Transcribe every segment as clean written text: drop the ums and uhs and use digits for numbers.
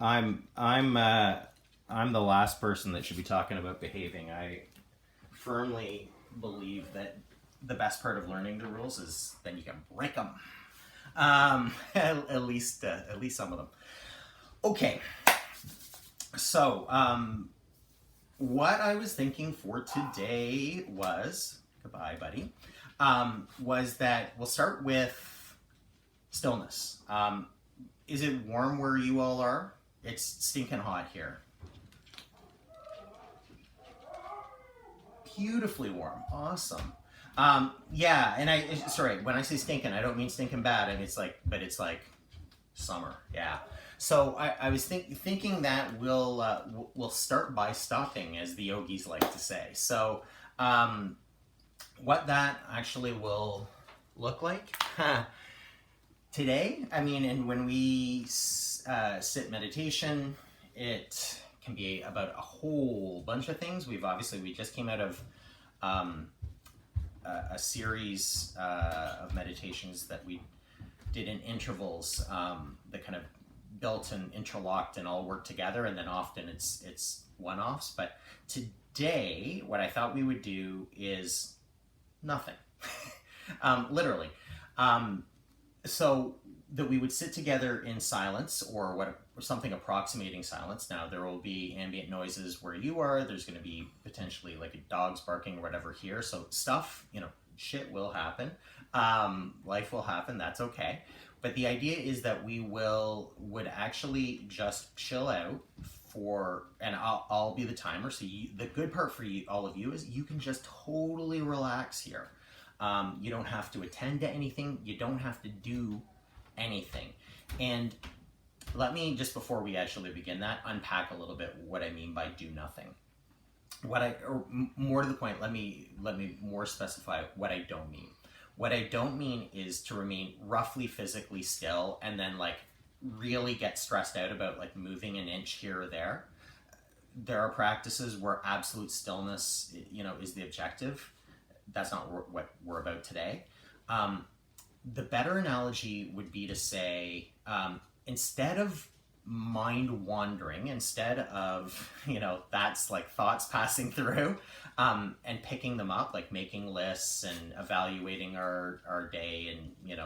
I'm the last person that should be talking about behaving. I firmly believe that the best part of learning the rules is then you can break them. At least some of them. Okay, so what I was thinking for today was goodbye, buddy. Was that we'll start with stillness. Is it warm where you all are? It's stinking hot here. Beautifully warm. Awesome. Yeah, and sorry, when I say stinking, I don't mean stinking bad. And but it's like summer. Yeah. So I was thinking that we'll start by stopping, as the yogis like to say. So what that actually will look like today, I mean, and when we sit meditation, it can be about a whole bunch of things. We just came out of a series of meditations that we did in intervals that kind of built and interlocked and all work together, and then often it's one-offs. But today, what I thought we would do is nothing, literally. So that we would sit together in silence or something approximating silence. Now there will be ambient noises where you are. There's going to be potentially like a dog's barking or whatever here. So stuff, shit will happen. Life will happen. That's okay. But the idea is that we would actually just chill out and I'll be the timer. So the good part for all of you is you can just totally relax here. You don't have to attend to anything. You don't have to do anything. And let me, just before we actually begin that, unpack a little bit what I mean by do nothing. Or more to the point, let me more specify what I don't mean. What I don't mean is to remain roughly physically still and then really get stressed out about moving an inch here or there. There are practices where absolute stillness, is the objective. That's not what we're about today. The better analogy would be to say, instead of mind wandering, instead of, that's thoughts passing through, and picking them up, making lists and evaluating our day and,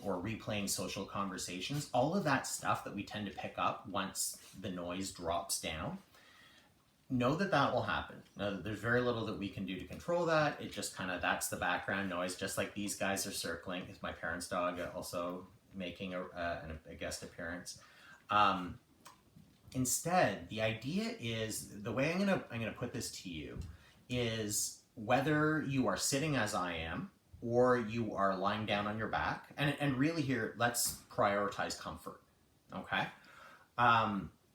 or replaying social conversations, all of that stuff that we tend to pick up once the noise drops down. Know that will happen. Now, there's very little that we can do to control that. It just that's the background noise, just like these guys are circling. It's my parents' dog also making a guest appearance. Instead, the idea is, the way I'm gonna put this to you is, whether you are sitting as I am or you are lying down on your back, and really here, let's prioritize comfort, okay?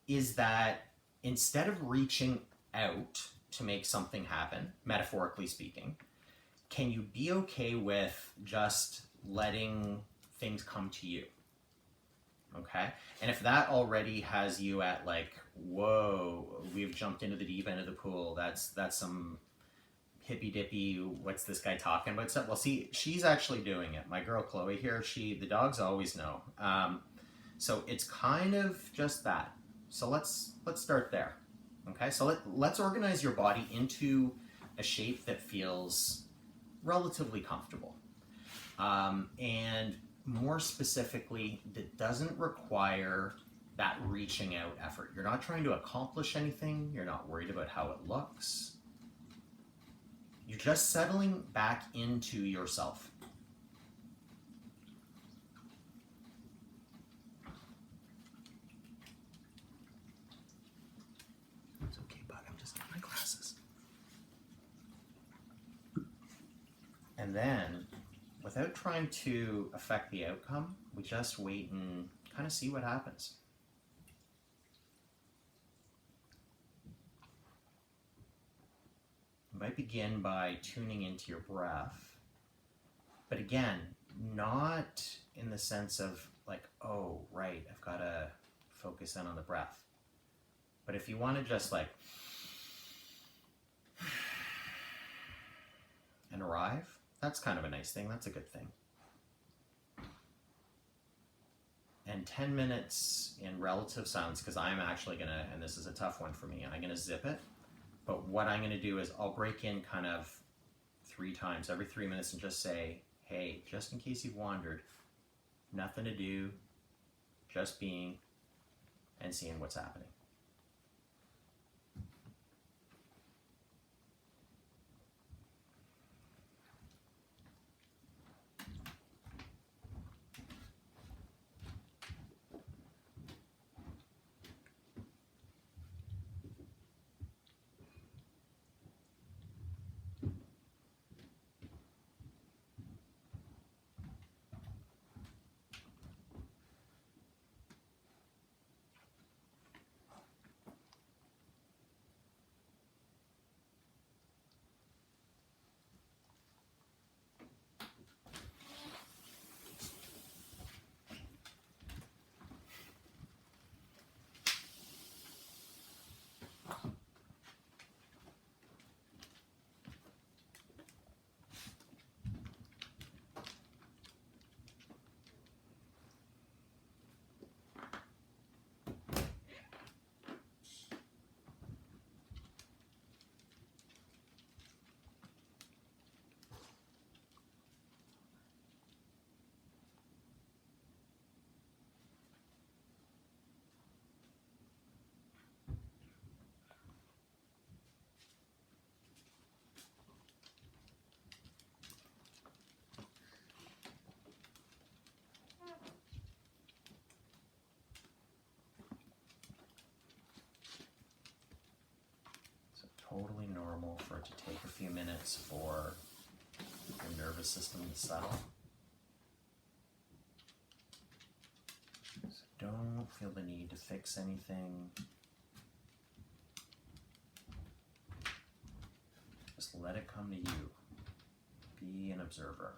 Is that instead of reaching out to make something happen, metaphorically speaking, can you be okay with just letting things come to you? Okay? And if that already has you at whoa, we've jumped into the deep end of the pool, that's some hippy dippy, what's this guy talking about stuff? Well, see, she's actually doing it. My girl Chloe here, the dogs always know. So it's kind of just that. So let's start there. Okay, so let's organize your body into a shape that feels relatively comfortable. And more specifically, that doesn't require that reaching out effort. You're not trying to accomplish anything. You're not worried about how it looks. You're just settling back into yourself. It's okay, bud. I'm just getting my glasses. And then, without trying to affect the outcome, we just wait and kind of see what happens. You might begin by tuning into your breath, but again, not in the sense of oh, right, I've got to focus in on the breath. But if you want to just and arrive, that's kind of a nice thing. That's a good thing. and 10 minutes in relative silence, because I'm actually gonna, and this is a tough one for me, I'm gonna zip it. But what I'm gonna do is I'll break in kind of 3 times every 3 minutes and just say, hey, just in case you've wandered, nothing to do, just being, and seeing what's happening. Totally normal for it to take a few minutes for your nervous system to settle. So don't feel the need to fix anything. Just let it come to you. Be an observer.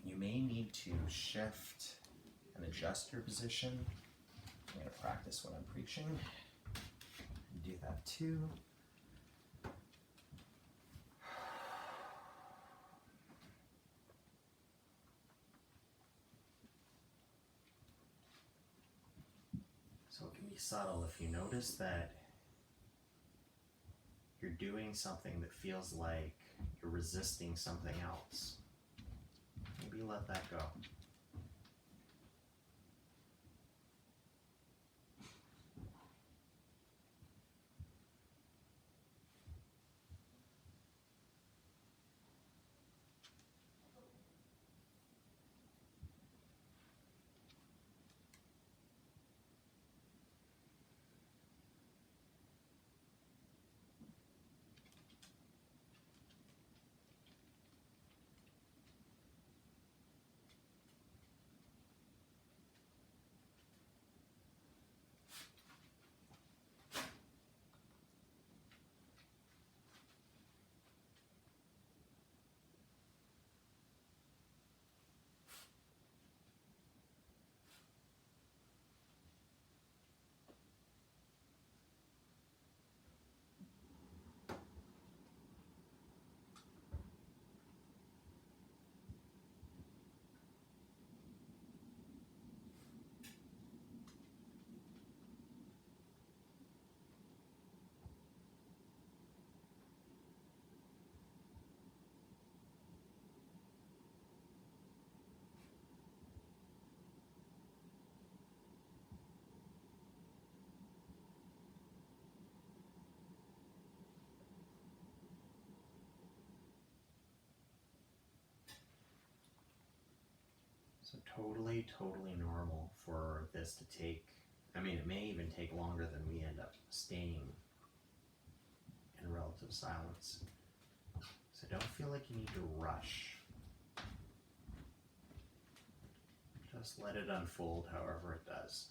You may need to shift and adjust your position. I'm going to practice what I'm preaching. Do that too. So it can be subtle if you notice that you're doing something that feels like you're resisting something else. Maybe let that go. So totally normal for this to take I mean, it may even take longer than we end up staying in relative silence. So don't feel like you need to rush. Just let it unfold however it does.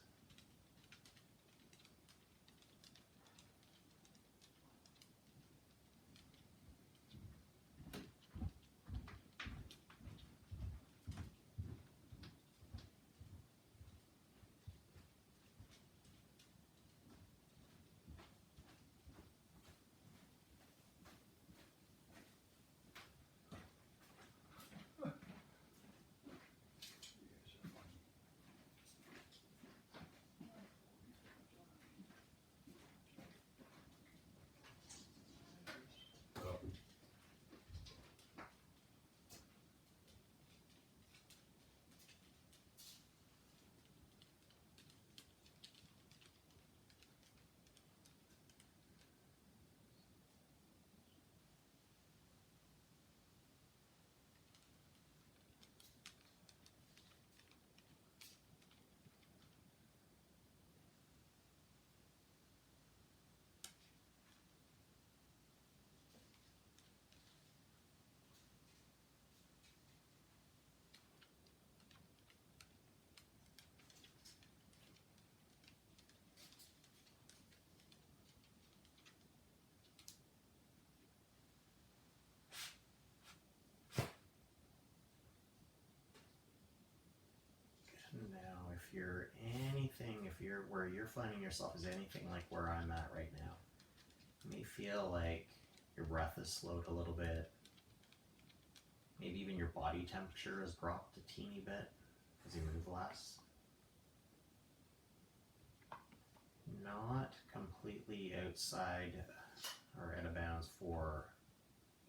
Now, if you're where you're finding yourself is anything like where I'm at right now, you may feel like your breath is slowed a little bit. Maybe even your body temperature has dropped a teeny bit as you move less. Not completely outside or out of bounds for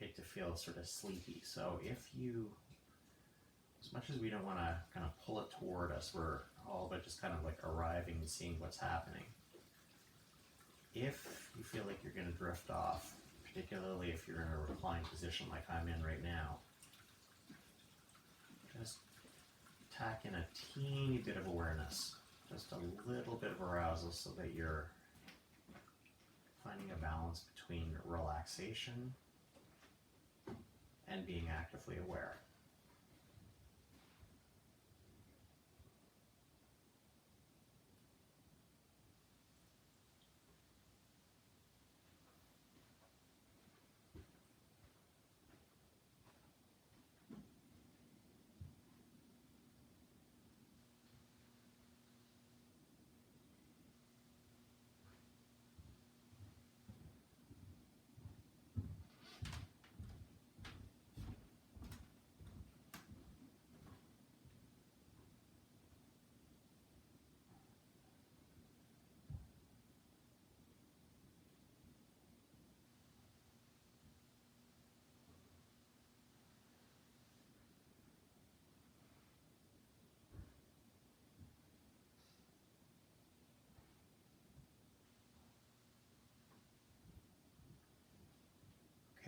it to feel sort of sleepy. So if you, as much as we don't want to kind of pull it toward us, we're all but just kind of like arriving and seeing what's happening. If you feel like you're going to drift off, particularly if you're in a reclined position like I'm in right now, just tack in a teeny bit of awareness, just a little bit of arousal so that you're finding a balance between relaxation and being actively aware.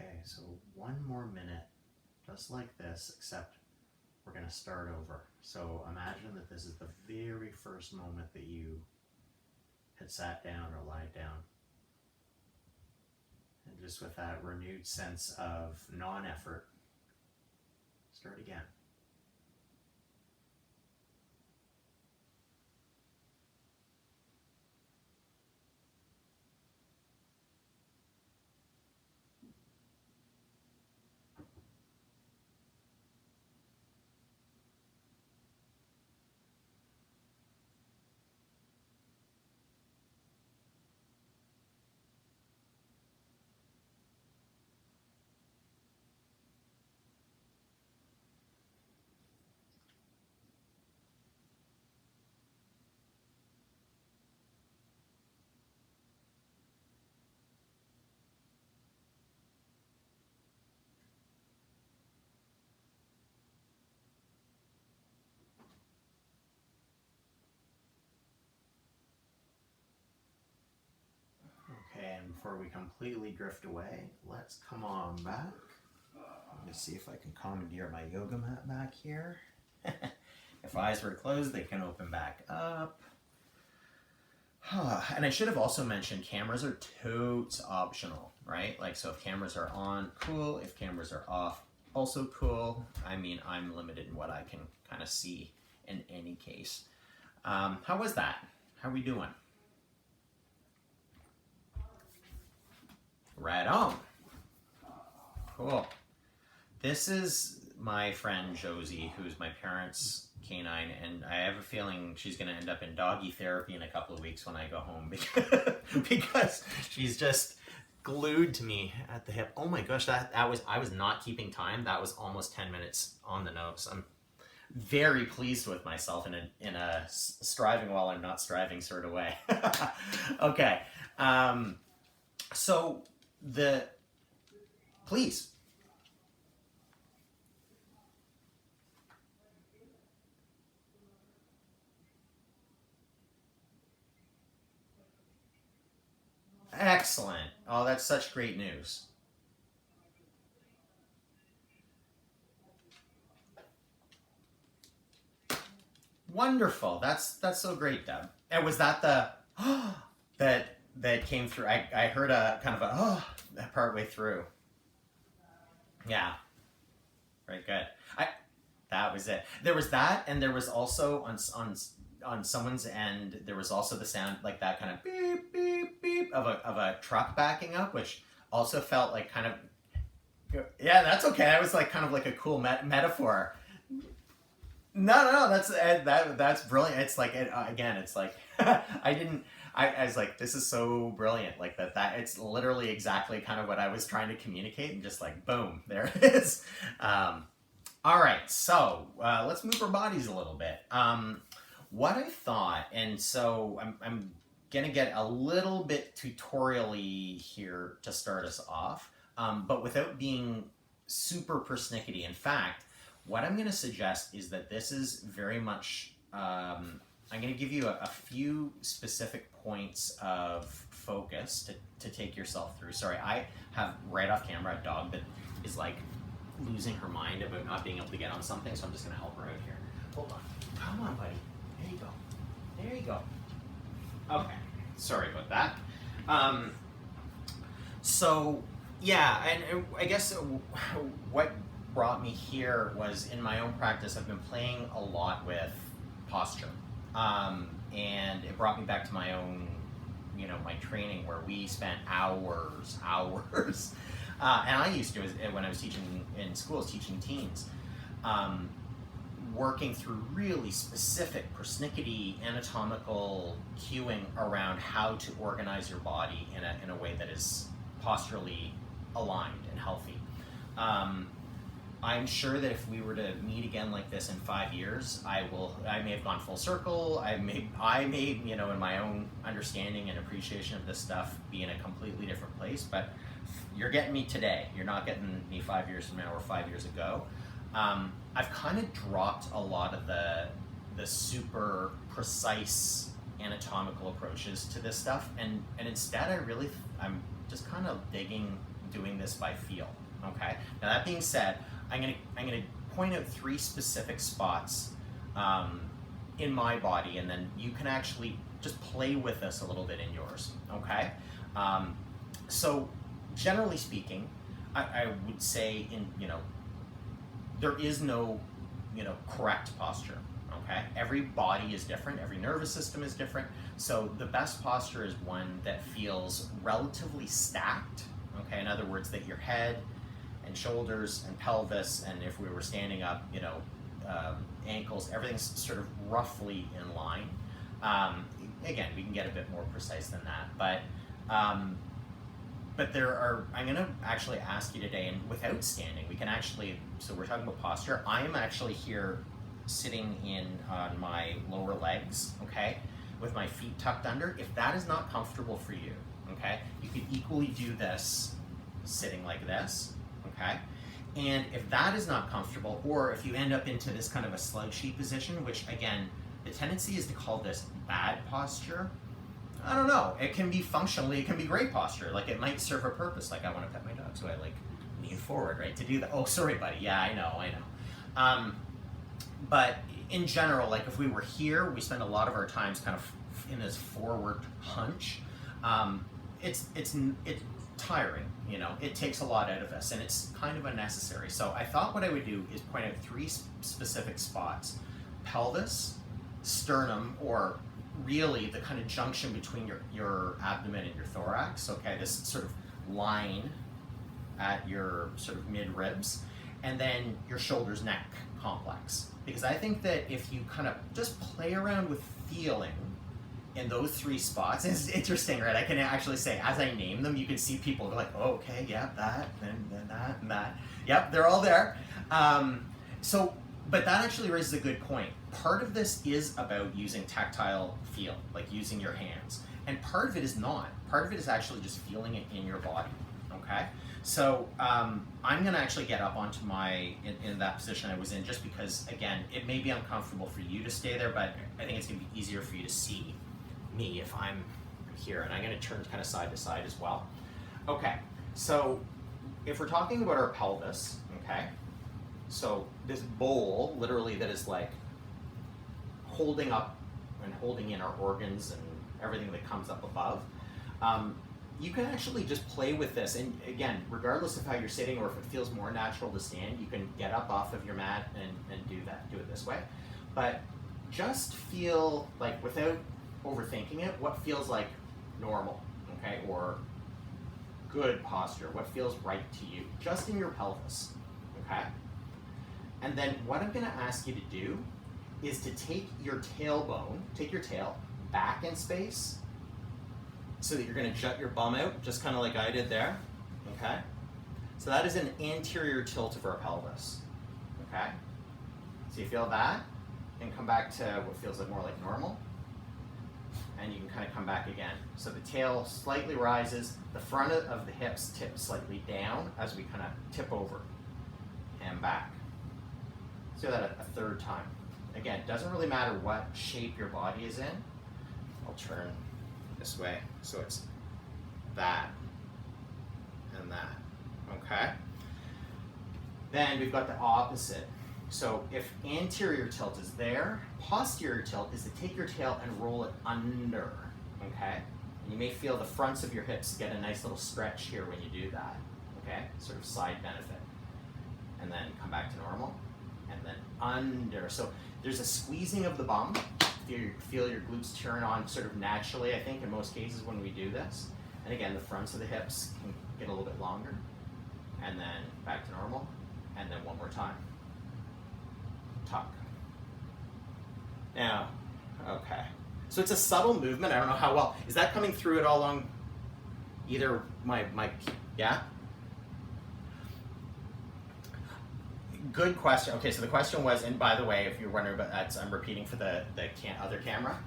Okay, so one more minute, just like this, except we're going to start over. So imagine that this is the very first moment that you had sat down or lied down. And just with that renewed sense of non-effort, start again. Okay, and before we completely drift away, let's come on back. Let me see if I can commandeer my yoga mat back here. If eyes were closed, they can open back up. And I should have also mentioned cameras are totes optional, right? Like, so if cameras are on, cool. If cameras are off, also cool. I mean, I'm limited in what I can kind of see in any case. How was that? How are we doing? Right on. Cool. This is my friend Josie, who's my parents' canine, and I have a feeling she's going to end up in doggy therapy in a couple of weeks when I go home because she's just glued to me at the hip. Oh my gosh, I was not keeping time. That was almost 10 minutes on the nose. I'm very pleased with myself in a striving while I'm not striving sort of way. Okay. So please. Excellent. Oh, that's such great news. Wonderful. That's so great, Deb. And was that the that came through? I heard a kind of a part way through. Yeah. Very good. That was it. There was that, and there was also on someone's end, there was also the sound like that kind of beep beep beep of a truck backing up, which also felt like kind of, yeah, that's okay. That was like kind of like a cool metaphor. No, that's brilliant. It's like again, it's like I was like, this is so brilliant. Like that it's literally exactly kind of what I was trying to communicate, and just like boom, there it is. All right, so let's move our bodies a little bit. What I thought, and so I'm gonna get a little bit tutorially here to start us off, but without being super persnickety. In fact, what I'm gonna suggest is that this is very much, I'm gonna give you a few specific points of focus to take yourself through. Sorry, I have right off camera a dog that is like losing her mind about not being able to get on something, so I'm just gonna help her out here. Hold on, come on, buddy. There you go. There you go. Okay, sorry about that. So yeah, and I guess what brought me here was in my own practice, I've been playing a lot with posture, and it brought me back to my own, my training where we spent hours, and I used to, when I was teaching in schools, teaching teens, working through really specific persnickety anatomical cueing around how to organize your body in a way that is posturally aligned and healthy. I'm sure that if we were to meet again like this in 5 years, I may have gone full circle. I may, in my own understanding and appreciation of this stuff, be in a completely different place. But you're getting me today. You're not getting me 5 years from now or 5 years ago. I've kind of dropped a lot of the super precise anatomical approaches to this stuff, and instead I'm just kind of doing this by feel. Okay. Now that being said, I'm gonna point out 3 specific spots in my body, and then you can actually just play with this a little bit in yours. Okay. So generally speaking, I would say there is no correct posture. Okay. Every body is different. Every nervous system is different. So the best posture is one that feels relatively stacked. Okay. In other words, that your head and shoulders and pelvis, and if we were standing up, ankles, everything's sort of roughly in line. Again, we can get a bit more precise than that, but I'm going to actually ask you today, and without standing, we can actually, so we're talking about posture. I am actually here sitting on my lower legs, okay, with my feet tucked under. If that is not comfortable for you, okay, you could equally do this sitting like this. Okay, and if that is not comfortable, or if you end up into this kind of a slouchy position, which again, the tendency is to call this bad posture. I don't know. It can be functionally, it can be great posture. Like it might serve a purpose. Like I want to pet my dog, so I like lean forward, right, to do that. Oh, sorry, buddy. Yeah, I know. But in general, like if we were here, we spend a lot of our times kind of in this forward hunch, it's tiring, you know, it takes a lot out of us and it's kind of unnecessary. So I thought what I would do is point out 3 specific spots: pelvis, sternum, or really the kind of junction between your abdomen and your thorax, okay, this sort of line at your sort of mid ribs, and then your shoulders neck complex. Because I think that if you kind of just play around with feeling in those 3 spots, and it's interesting, right? I can actually say, as I name them, you can see people like, oh, okay, yeah, that, then that, and that. Yep, they're all there. But that actually raises a good point. Part of this is about using tactile feel, like using your hands. And part of it is not. Part of it is actually just feeling it in your body, okay? So I'm gonna actually get up onto in that position I was in, just because, again, it may be uncomfortable for you to stay there, but I think it's gonna be easier for you to see me if I'm here. And I'm gonna turn kind of side to side as well. Okay, so if we're talking about our pelvis, okay, so this bowl, literally, that is like holding up and holding in our organs and everything that comes up above, you can actually just play with this. And again, regardless of how you're sitting or if it feels more natural to stand, you can get up off of your mat and do it this way. But just feel like, without overthinking it, what feels like normal, okay, or good posture, what feels right to you, just in your pelvis, okay? And then what I'm gonna ask you to do is to take your tailbone, take your tail back in space, so that you're gonna jut your bum out, just kind of like I did there, okay? So that is an anterior tilt of our pelvis, okay? So you feel that, and come back to what feels like more like normal, and you can kind of come back again. So the tail slightly rises, the front of the hips tip slightly down as we kind of tip over and back. Let's do that a 3rd time. Again, it doesn't really matter what shape your body is in. I'll turn this way, so it's that and that, okay? Then we've got the opposite. So if anterior tilt is there, posterior tilt is to take your tail and roll it under, okay? And you may feel the fronts of your hips get a nice little stretch here when you do that, okay? Sort of side benefit. And then come back to normal, and then under. So there's a squeezing of the bum. You feel your glutes turn on sort of naturally, I think, in most cases when we do this. And again, the fronts of the hips can get a little bit longer. And then back to normal. And then one more time. Tuck. Now, okay. So it's a subtle movement. I don't know how well. Is that coming through at all along either my yeah? Good question. Okay, so the question was, and by the way, if you're wondering about that, I'm repeating for the other camera.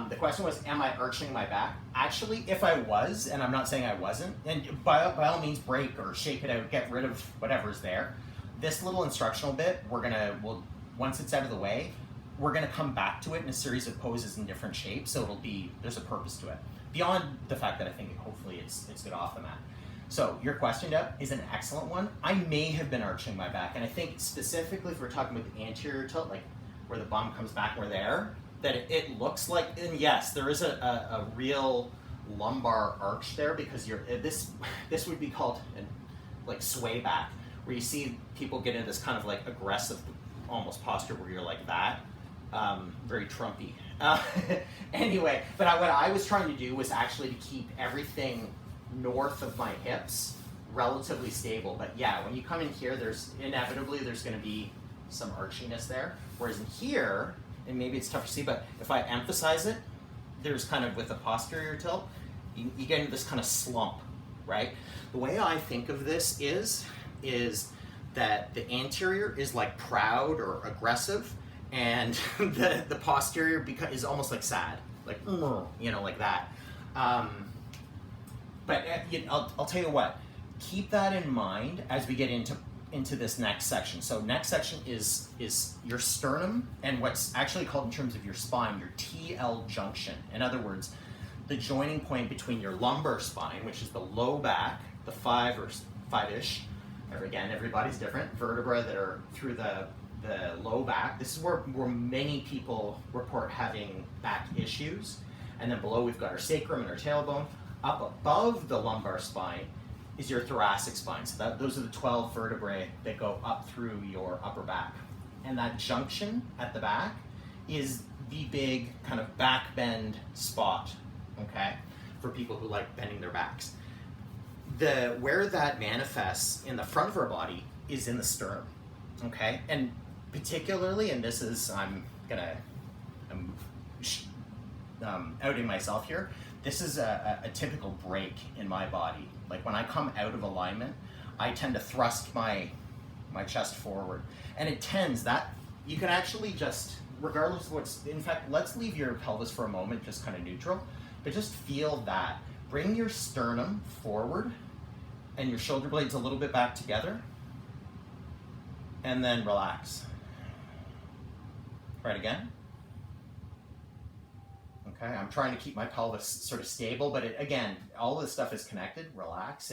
The question was, am I arching my back? Actually, if I was, and I'm not saying I wasn't, and by all means break or shake it out, get rid of whatever's there. This little instructional bit, once it's out of the way, we're gonna come back to it in a series of poses in different shapes, so there's a purpose to it. Beyond the fact that I think hopefully it's good off the mat. So your question, Deb, is an excellent one. I may have been arching my back, and I think specifically if we're talking about the anterior tilt, like where the bum comes back, we're there, that it looks like, and yes, there is a real lumbar arch there, because this would be called like sway back, where you see people get into this kind of like aggressive almost posture where you're like that, very Trumpy. Anyway, but what I was trying to do was actually to keep everything north of my hips relatively stable. But yeah, when you come in here, there's inevitably going to be some archiness there, whereas in here, and maybe it's tough to see, but if I emphasize it, there's kind of, with the posterior tilt, you get into this kind of slump, right? The way I think of this is that the anterior is like proud or aggressive, and the posterior is almost like sad, like, you know, like that. But I'll tell you what, keep that in mind as we get into this next section. So next section is your sternum, and what's actually called, in terms of your spine, your TL junction. In other words, the joining point between your lumbar spine, which is the low back, the five-ish, again, everybody's different, vertebrae that are through the low back. This is where many people report having back issues. And then below we've got our sacrum and our tailbone. Up above the lumbar spine is your thoracic spine. So those are the 12 vertebrae that go up through your upper back. And that junction at the back is the big kind of back bend spot, okay, for people who like bending their backs. Where that manifests in the front of our body is in the sternum, okay? And particularly, and this is, I'm outing myself here, this is a typical break in my body. Like when I come out of alignment, I tend to thrust my chest forward. And it tends that, you can actually just, regardless of what's, in fact, let's leave your pelvis for a moment, just kind of neutral, but just feel that. Bring your sternum forward and your shoulder blades a little bit back together, and then relax. Try it again. Okay, I'm trying to keep my pelvis sort of stable, but again, all this stuff is connected. Relax,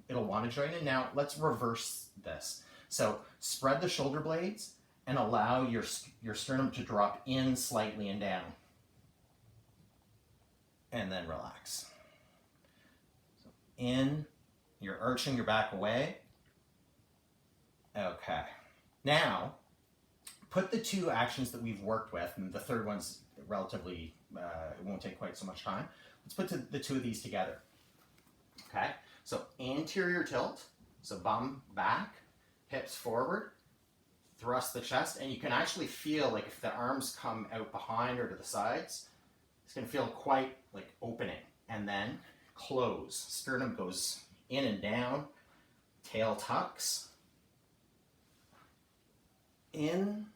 it'll want to join in. Now, let's reverse this. So spread the shoulder blades and allow your sternum to drop in slightly and down. And then relax. So in, you're arching your back away. Okay. Now, put the two actions that we've worked with, and the third one's relatively, it won't take quite so much time. Let's put the two of these together. Okay? So anterior tilt, so bum back, hips forward, thrust the chest, and you can actually feel like if the arms come out behind or to the sides, it's going to feel quite like opening. And then close. Sternum goes in and down, tail tucks, in,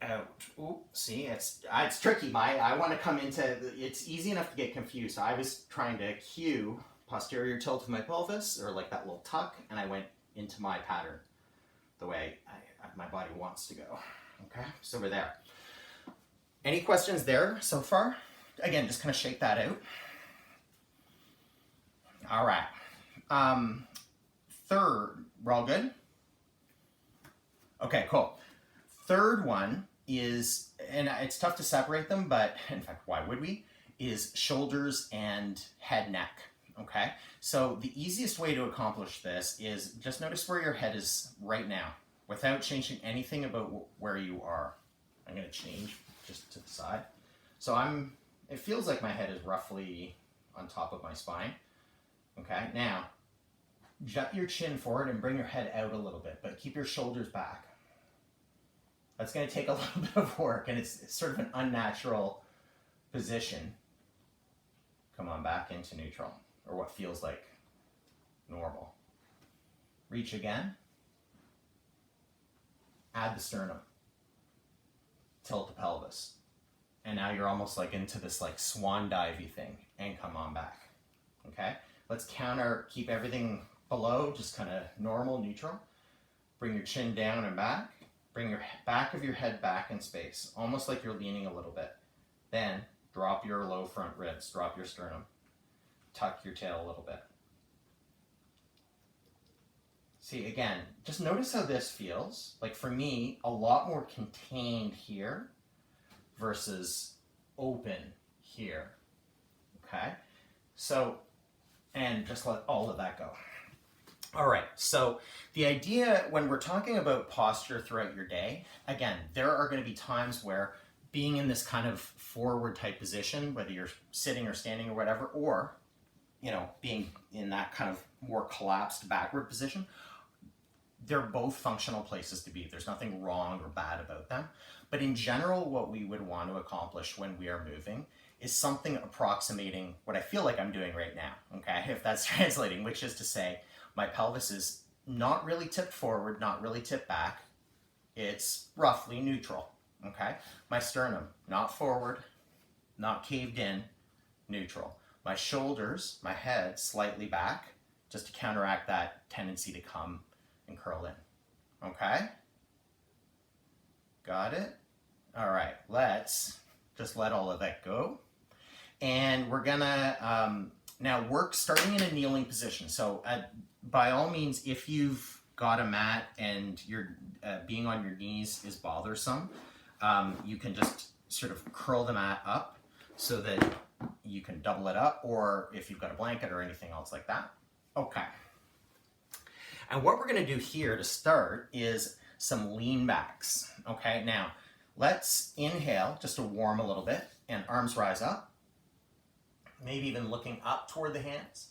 out. Ooh, see, it's tricky. I want to come into, it's easy enough to get confused. So I was trying to cue posterior tilt of my pelvis, or like that little tuck, and I went into my pattern the way my body wants to go. Okay, so we're there. Any questions there so far? Again, just kind of shake that out. All right. Third, we're all good? Okay, cool. Third one is, and it's tough to separate them, but in fact, why would we? Is shoulders and head neck, okay? So the easiest way to accomplish this is just notice where your head is right now without changing anything about where you are. I'm gonna change just to the side. So it feels like my head is roughly on top of my spine, okay? Now, jut your chin forward and bring your head out a little bit, but keep your shoulders back. That's going to take a little bit of work, and it's sort of an unnatural position. Come on, back into neutral, or what feels like normal. Reach again. Add the sternum. Tilt the pelvis. And now you're almost like into this like swan divey thing, and come on back. Okay? Let's keep everything below, just kind of normal, neutral. Bring your chin down and back. Bring your back of your head back in space, almost like you're leaning a little bit. Then drop your low front ribs, drop your sternum. Tuck your tail a little bit. See, again, just notice how this feels. Like for me, a lot more contained here versus open here. Okay? So, and just let all of that go. All right, so the idea when we're talking about posture throughout your day, again, there are going to be times where being in this kind of forward type position, whether you're sitting or standing or whatever, or, being in that kind of more collapsed backward position, they're both functional places to be. There's nothing wrong or bad about them. But in general, what we would want to accomplish when we are moving is something approximating what I feel like I'm doing right now, okay, if that's translating, which is to say, my pelvis is not really tipped forward, not really tipped back. It's roughly neutral, okay? My sternum, not forward, not caved in, neutral. My shoulders, my head, slightly back, just to counteract that tendency to come and curl in, okay? Got it? All right, let's just let all of that go. And we're gonna now work starting in a kneeling position. So by all means, if you've got a mat and you're being on your knees is bothersome, you can just sort of curl the mat up so that you can double it up, or if you've got a blanket or anything else like that. Okay. And what we're going to do here to start is some lean backs. Okay, now let's inhale just to warm a little bit, and arms rise up, maybe even looking up toward the hands.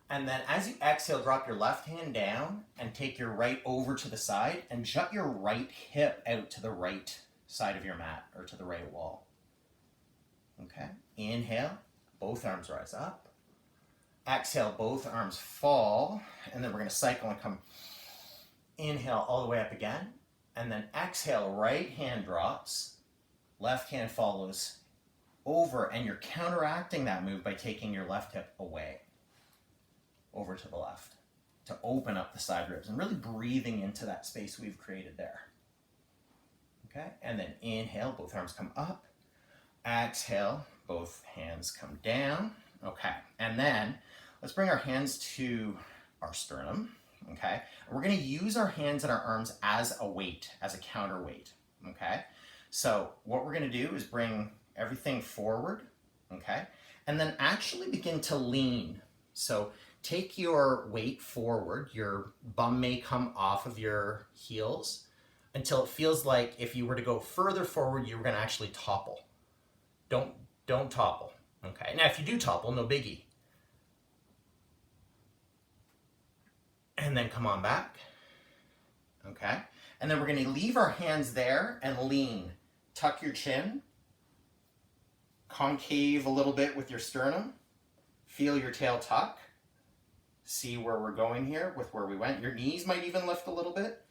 And then as you exhale, drop your left hand down and take your right over to the side and jut your right hip out to the right side of your mat or to the right wall. Okay, inhale, both arms rise up. Exhale, both arms fall, and then we're going to cycle and come. Inhale all the way up again, and then exhale, right hand drops, left hand follows over, and you're counteracting that move by taking your left hip away, over to the left, to open up the side ribs and really breathing into that space we've created there. Okay, and then inhale, both arms come up. Exhale, both hands come down. Okay, and then let's bring our hands to our sternum. Okay, and we're going to use our hands and our arms as a weight, as a counterweight. Okay, so what we're going to do is bring everything forward. Okay, and then actually begin to lean. So take your weight forward. Your bum may come off of your heels until it feels like if you were to go further forward, you were going to actually topple. Don't topple. Okay, now if you do topple, no biggie. And then come on back. Okay, and then we're going to leave our hands there and lean. Tuck your chin. Concave a little bit with your sternum. Feel your tail tuck. See where we're going here with where we went. Your knees might even lift a little bit.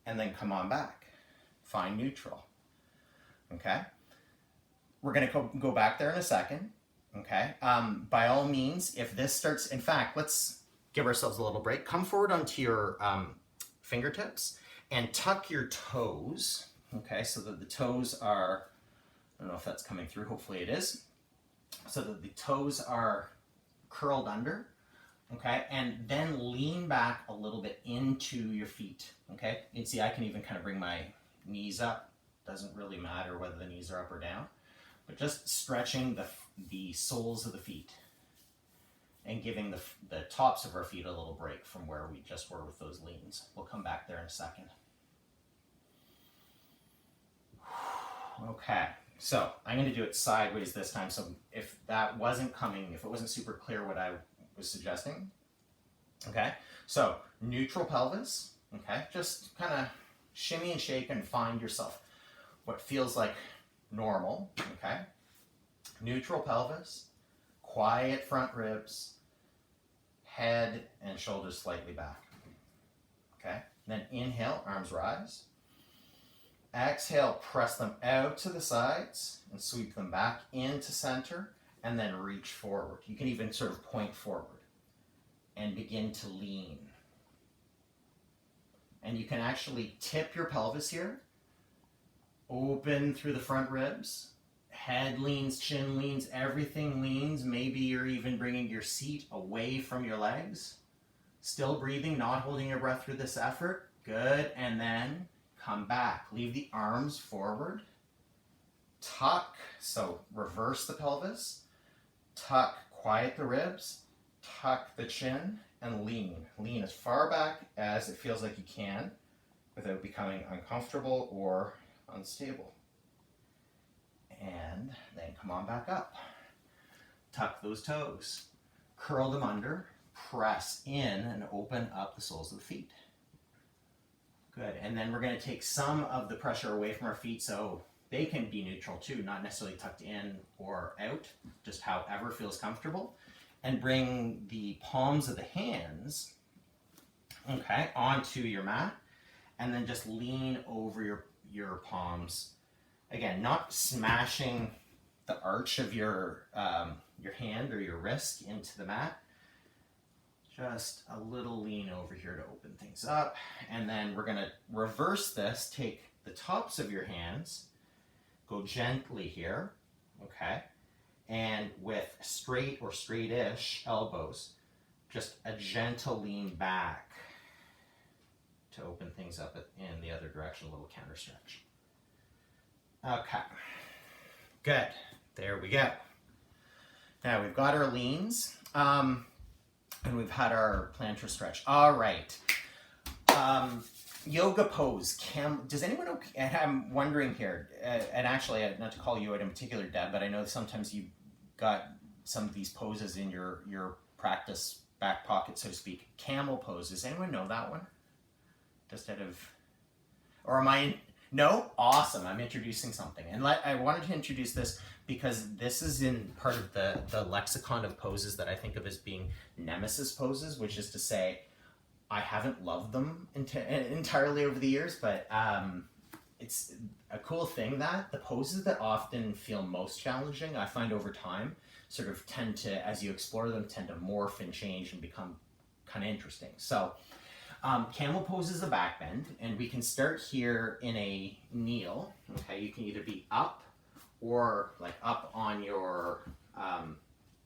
And then come on back. Find neutral. Okay, we're going to go back there in a second. Okay, by all means, if this starts, in fact, let's give ourselves a little break. Come forward onto your fingertips and tuck your toes. Okay, so that the toes are, I don't know if that's coming through, hopefully it is. So that the toes are curled under. Okay, and then lean back a little bit into your feet. Okay, you can see I can even kind of bring my knees up. Doesn't really matter whether the knees are up or down, but just stretching the soles of the feet and giving the tops of our feet a little break from where we just were with those leans. We'll come back there in a second. Okay, so I'm going to do it sideways this time. So if that wasn't coming, if it wasn't super clear what I was suggesting, okay, so neutral pelvis, okay, just kind of shimmy and shake and find yourself what feels like normal, okay, neutral pelvis, quiet front ribs, head and shoulders slightly back, okay, then inhale, arms rise, exhale, press them out to the sides and sweep them back into center, and then reach forward. You can even sort of point forward and begin to lean. And you can actually tip your pelvis here, open through the front ribs, head leans, chin leans, everything leans. Maybe you're even bringing your seat away from your legs. Still breathing, not holding your breath through this effort. Good, and then come back. Leave the arms forward. Tuck, so reverse the pelvis. Tuck, quiet the ribs. Tuck the chin and lean. Lean as far back as it feels like you can without becoming uncomfortable or unstable. And then come on back up. Tuck those toes. Curl them under. Press in and open up the soles of the feet. Good. And then we're going to take some of the pressure away from our feet so they can be neutral too, not necessarily tucked in or out, just however feels comfortable. And bring the palms of the hands, okay, onto your mat, and then just lean over your palms. Again, not smashing the arch of your hand or your wrist into the mat. Just a little lean over here to open things up. And then we're going to reverse this. Take the tops of your hands, go gently here, okay? And with straight or straight-ish elbows, just a gentle lean back to open things up in the other direction, a little counter stretch. Okay. Good. There we go. Now we've got our leans, and we've had our plantar stretch. All right. Yoga pose. Does anyone? I'm wondering here, and actually, not to call you out in particular, Deb, but I know sometimes you got some of these poses in your practice back pocket, so to speak. Camel pose. Does anyone know that one? Just out of, or am I? No? Awesome. I'm introducing something. And I wanted to introduce this because this is in part of the lexicon of poses that I think of as being nemesis poses, which is to say, I haven't loved them entirely over the years, but it's a cool thing that the poses that often feel most challenging, I find over time, sort of tend to, as you explore them, tend to morph and change and become kind of interesting. So, camel pose is a back bend, and we can start here in a kneel. Okay, you can either be up or like up on your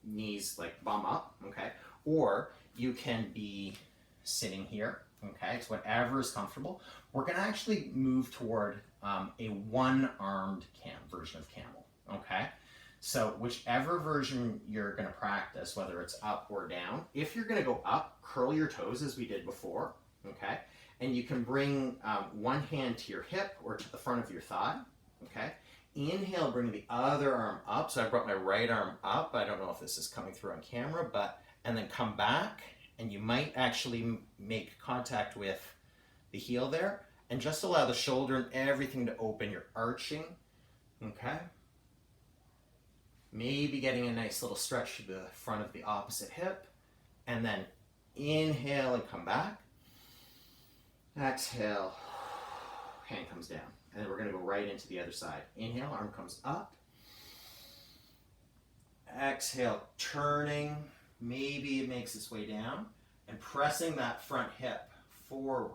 knees, like bum up. Okay, or you can be sitting here. Okay, it's whatever is comfortable. We're gonna actually move toward a one-armed version of camel. Okay. So whichever version you're going to practice, whether it's up or down, if you're going to go up, curl your toes as we did before, okay? And you can bring one hand to your hip or to the front of your thigh, okay? Inhale, bring the other arm up. So I brought my right arm up. I don't know if this is coming through on camera, and then come back, and you might actually make contact with the heel there, and just allow the shoulder and everything to open. You're arching, okay? Maybe getting a nice little stretch to the front of the opposite hip, and then inhale and come back. Exhale, hand comes down. And then we're going to go right into the other side. Inhale, arm comes up. Exhale, turning. Maybe it makes its way down. And pressing that front hip forward.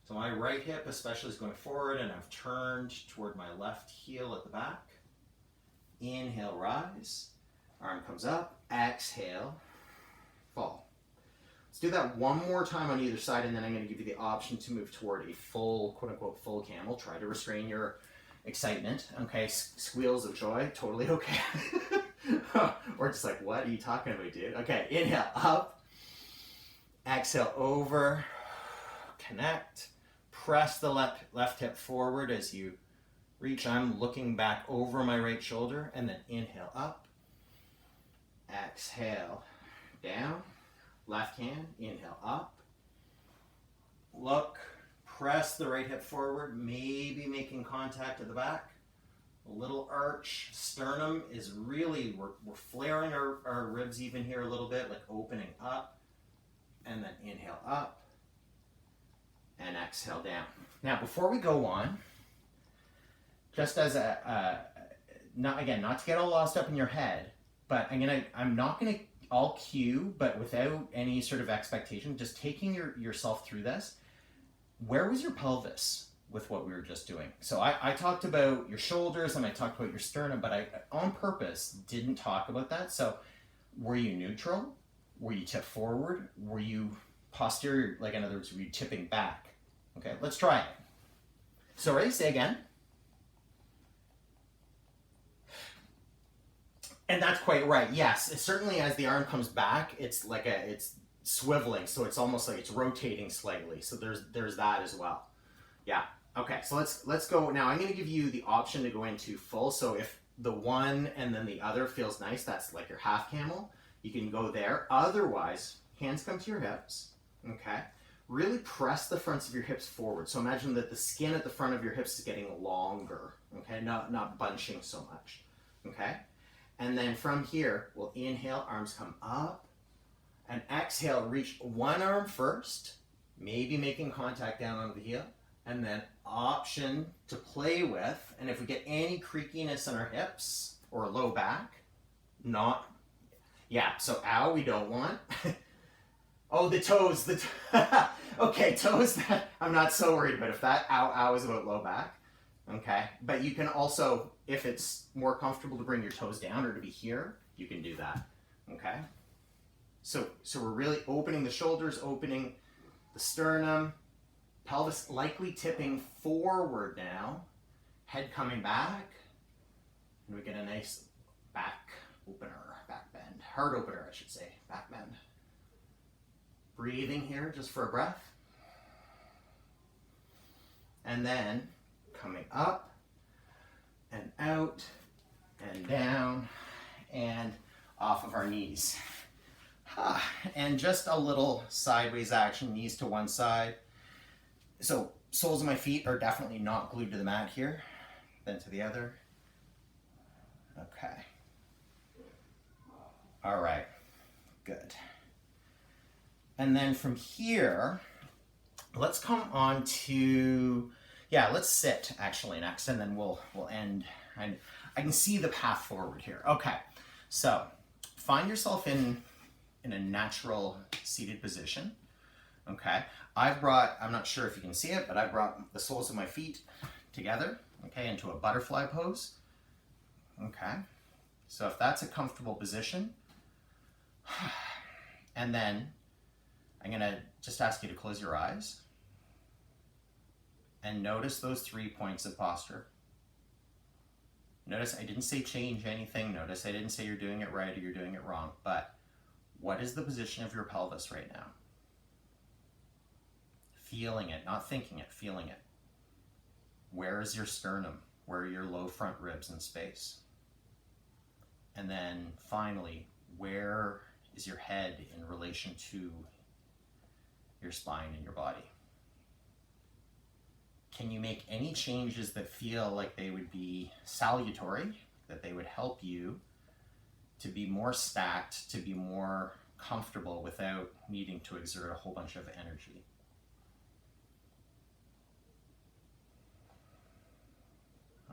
So my right hip especially is going forward, and I've turned toward my left heel at the back. Inhale, rise. Arm comes up. Exhale, fall. Let's do that one more time on either side, and then I'm going to give you the option to move toward a full, quote-unquote, full camel. Try to restrain your excitement. Okay, squeals of joy, totally okay. Or just like, what are you talking about, dude? Okay, inhale, up. Exhale, over. Connect. Press the left hip forward as you reach. I'm looking back over my right shoulder, and then inhale up. Exhale, down. Left hand, inhale up. Look, press the right hip forward, maybe making contact at the back. A little arch. Sternum is really, we're flaring our ribs even here a little bit, like opening up. And then inhale up. And exhale down. Now, before we go on, just as not to get all lost up in your head, but I'm not gonna all cue, but without any sort of expectation, just taking yourself through this. Where was your pelvis with what we were just doing? So I talked about your shoulders and I talked about your sternum, but I on purpose didn't talk about that. So were you neutral? Were you tipped forward? Were you posterior? Like in other words, were you tipping back? Okay, let's try it. So ready, say again. And that's quite right. Yes, it certainly as the arm comes back, it's swiveling, so it's almost like it's rotating slightly. So there's that as well. Yeah. Okay. So let's go now. I'm going to give you the option to go into full. So if the one and then the other feels nice, that's like your half camel. You can go there. Otherwise, hands come to your hips. Okay. Really press the fronts of your hips forward. So imagine that the skin at the front of your hips is getting longer. Okay. Not bunching so much. Okay. And then from here, we'll inhale, arms come up, and exhale, reach one arm first, maybe making contact down on the heel, and then option to play with. And if we get any creakiness in our hips or low back, so ow, we don't want. Oh, the toes, okay, toes, I'm not so worried about if that ow is about low back. Okay, but you can also, if it's more comfortable to bring your toes down or to be here, you can do that. Okay, so we're really opening the shoulders, opening the sternum, pelvis likely tipping forward now, head coming back, And we get a nice back opener, back bend, heart opener, I should say, back bend. Breathing here just for a breath. And then coming up and out and down and off of our knees. And just a little sideways action, knees to one side. So soles of my feet are definitely not glued to the mat here, then to the other. Okay. All right, good. And then from here, let's come on to, let's sit actually next, and then we'll end. And I can see the path forward here. Okay, so find yourself in a natural seated position. Okay, I'm not sure if you can see it, but I brought the soles of my feet together, okay, into a butterfly pose. Okay, so if that's a comfortable position, and then I'm gonna just ask you to close your eyes and notice those 3 points of posture. Notice I didn't say change anything. Notice I didn't say you're doing it right or you're doing it wrong, but what is the position of your pelvis right now? Feeling it, not thinking it, feeling it. Where is your sternum? Where are your low front ribs in space? And then finally, where is your head in relation to your spine and your body? Can you make any changes that feel like they would be salutary, that they would help you to be more stacked, to be more comfortable without needing to exert a whole bunch of energy?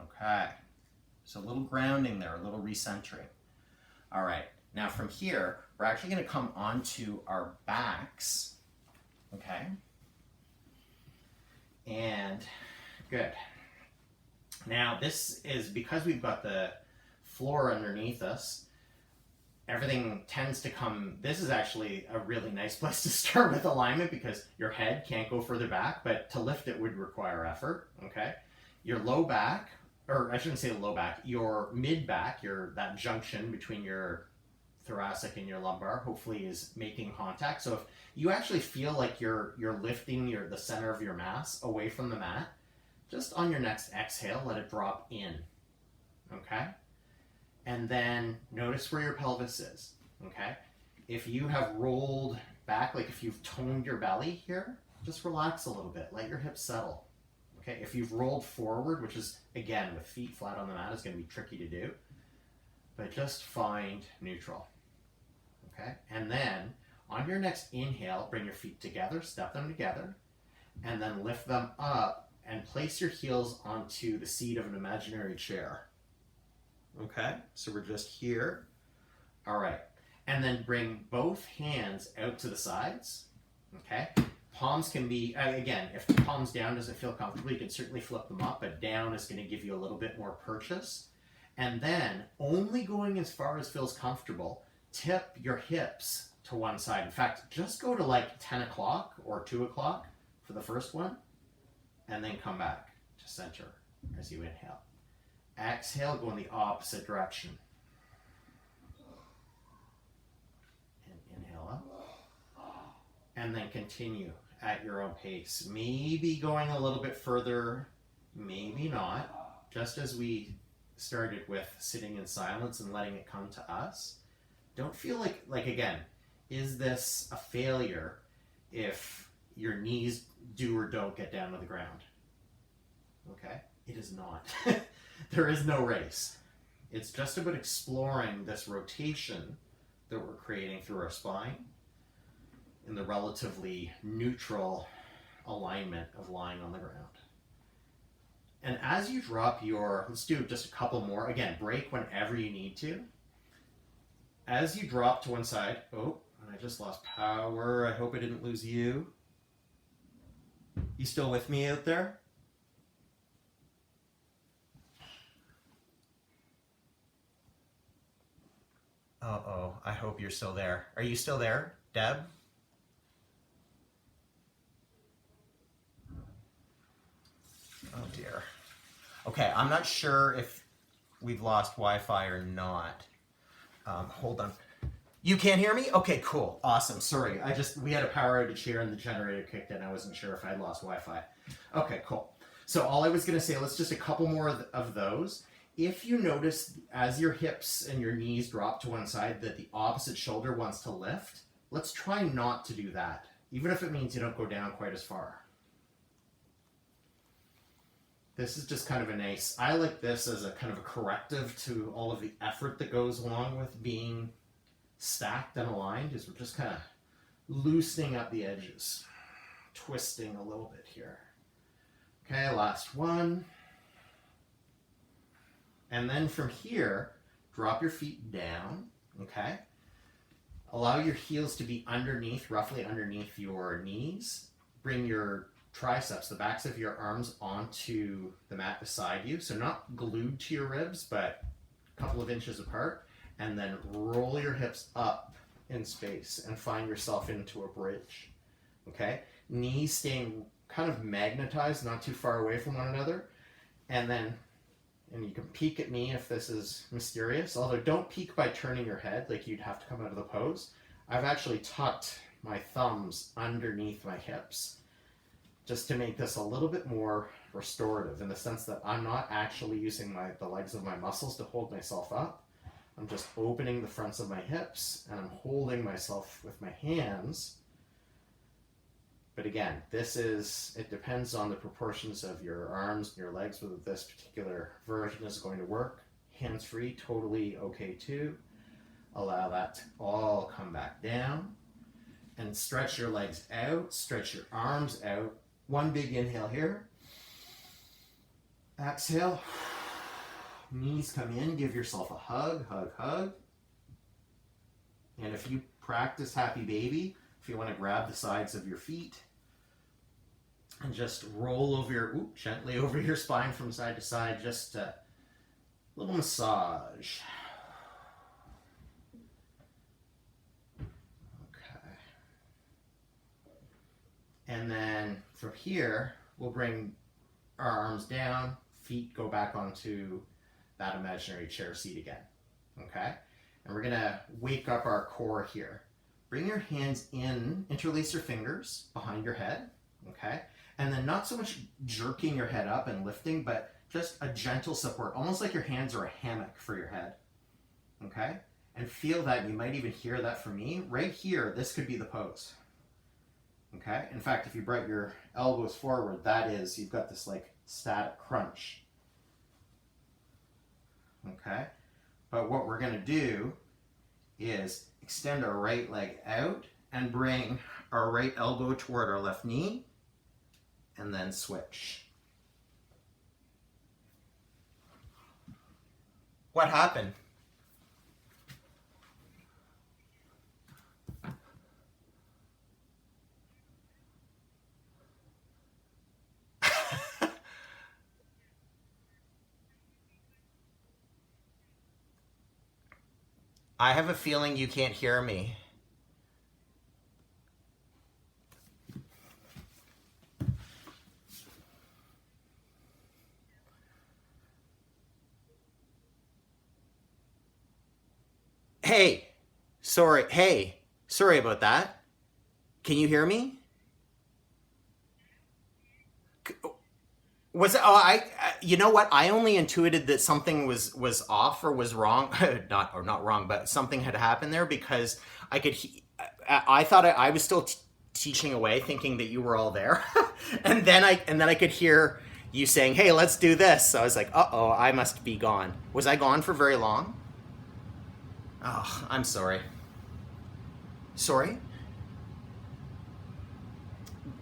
Okay, so a little grounding there, a little recentering. All right, now from here, we're actually going to come onto our backs, okay? And good. Now this is because we've got the floor underneath us, everything tends to come, this is actually a really nice place to start with alignment because your head can't go further back, but to lift it would require effort, okay? Your low back, or I shouldn't say the low back, your mid back, that junction between your thoracic and your lumbar, hopefully is making contact. So if you actually feel like you're lifting the center of your mass away from the mat, just on your next exhale, let it drop in, okay? And then notice where your pelvis is, okay? If you have rolled back, like if you've toned your belly here, just relax a little bit, let your hips settle, okay? If you've rolled forward, which is, again, with feet flat on the mat, is gonna be tricky to do, but just find neutral, okay? And then on your next inhale, bring your feet together, step them together, and then lift them up and place your heels onto the seat of an imaginary chair. Okay, so we're just here. All right, and then bring both hands out to the sides, okay? Palms can be, again, if the palms down doesn't feel comfortable, you can certainly flip them up, but down is gonna give you a little bit more purchase. And then, only going as far as feels comfortable, tip your hips to one side. In fact, just go to like 10 o'clock or 2 o'clock for the first one, and then come back to center as you inhale. Exhale, go in the opposite direction. And inhale up. And then continue at your own pace. Maybe going a little bit further, maybe not. Just as we started with sitting in silence and letting it come to us. Don't feel like again, is this a failure if your knees do or don't get down to the ground? Okay? It is not. There is no race. It's just about exploring this rotation that we're creating through our spine in the relatively neutral alignment of lying on the ground. And as you drop let's do just a couple more. Again, break whenever you need to. As you drop to one side, and I just lost power. I hope I didn't lose you. You still with me out there? Uh-oh, I hope you're still there. Are you still there, Deb? Oh dear. Okay, I'm not sure if we've lost Wi-Fi or not. Hold on. You can't hear me? Okay, cool. Awesome. Sorry. We had a power outage here and the generator kicked in. I wasn't sure if I had lost Wi-Fi. Okay, cool. So all I was going to say, let's just a couple more of those. If you notice as your hips and your knees drop to one side that the opposite shoulder wants to lift, let's try not to do that, even if it means you don't go down quite as far. This is just kind of a nice, I like this as a kind of a corrective to all of the effort that goes along with being stacked and aligned, is we're just kind of loosening up the edges, twisting a little bit here. Okay, last one. And then from here, drop your feet down, okay? Allow your heels to be underneath, roughly underneath your knees. Bring your triceps, the backs of your arms, onto the mat beside you. So not glued to your ribs, but a couple of inches apart. And then roll your hips up in space and find yourself into a bridge, okay? Knees staying kind of magnetized, not too far away from one another. And you can peek at me if this is mysterious, although don't peek by turning your head like you'd have to come out of the pose. I've actually tucked my thumbs underneath my hips just to make this a little bit more restorative, in the sense that I'm not actually using the legs of my muscles to hold myself up. I'm just opening the fronts of my hips and I'm holding myself with my hands. But again, it depends on the proportions of your arms and your legs, whether this particular version is going to work. Hands-free, totally okay too. Allow that to all come back down. And stretch your legs out, stretch your arms out. One big inhale here. Exhale. Knees come in, give yourself a hug, hug, hug. And if you practice Happy Baby, if you want to grab the sides of your feet and just roll gently over your spine from side to side, just a little massage. Okay. And then from here, we'll bring our arms down, feet go back onto that imaginary chair seat again. Okay? And we're going to wake up our core here. Bring your hands in, interlace your fingers behind your head, okay? And then not so much jerking your head up and lifting, but just a gentle support, almost like your hands are a hammock for your head, okay? And feel that, you might even hear that from me. Right here, this could be the pose, okay? In fact, if you brought your elbows forward, you've got this like static crunch, okay? But what we're gonna do is extend our right leg out and bring our right elbow toward our left knee, and then switch. What happened? I have a feeling you can't hear me. Hey, sorry about that. Can you hear me? Was it, you know what? I only intuited that something was off or was wrong, not wrong, but something had happened there, because I thought I was still teaching away, thinking that you were all there, and then I could hear you saying, "Hey, let's do this." So I was like, "Uh-oh, I must be gone." Was I gone for very long? Oh, I'm sorry. Sorry?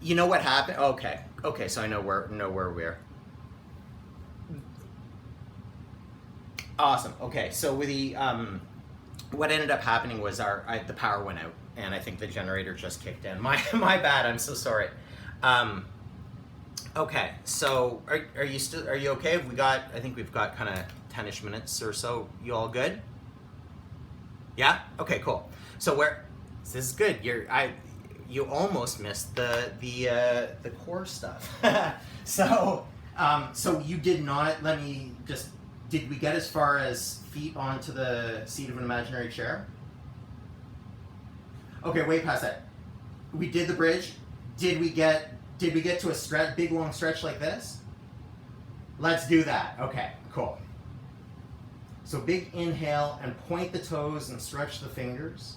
You know what happened? Okay, so I know where we're. Awesome. Okay, so with the what ended up happening was the power went out, and I think the generator just kicked in. My bad. I'm so sorry. Okay, so are you okay? I think we've got kind of 10-ish minutes or so. You all good? Yeah? Okay, cool. So this is good. You almost missed the core stuff. So you did not, let me just Did we get as far as feet onto the seat of an imaginary chair? Okay, way past that. We did the bridge. Did we get to a stretch, big long stretch like this? Let's do that. Okay, cool. So big inhale and point the toes and stretch the fingers.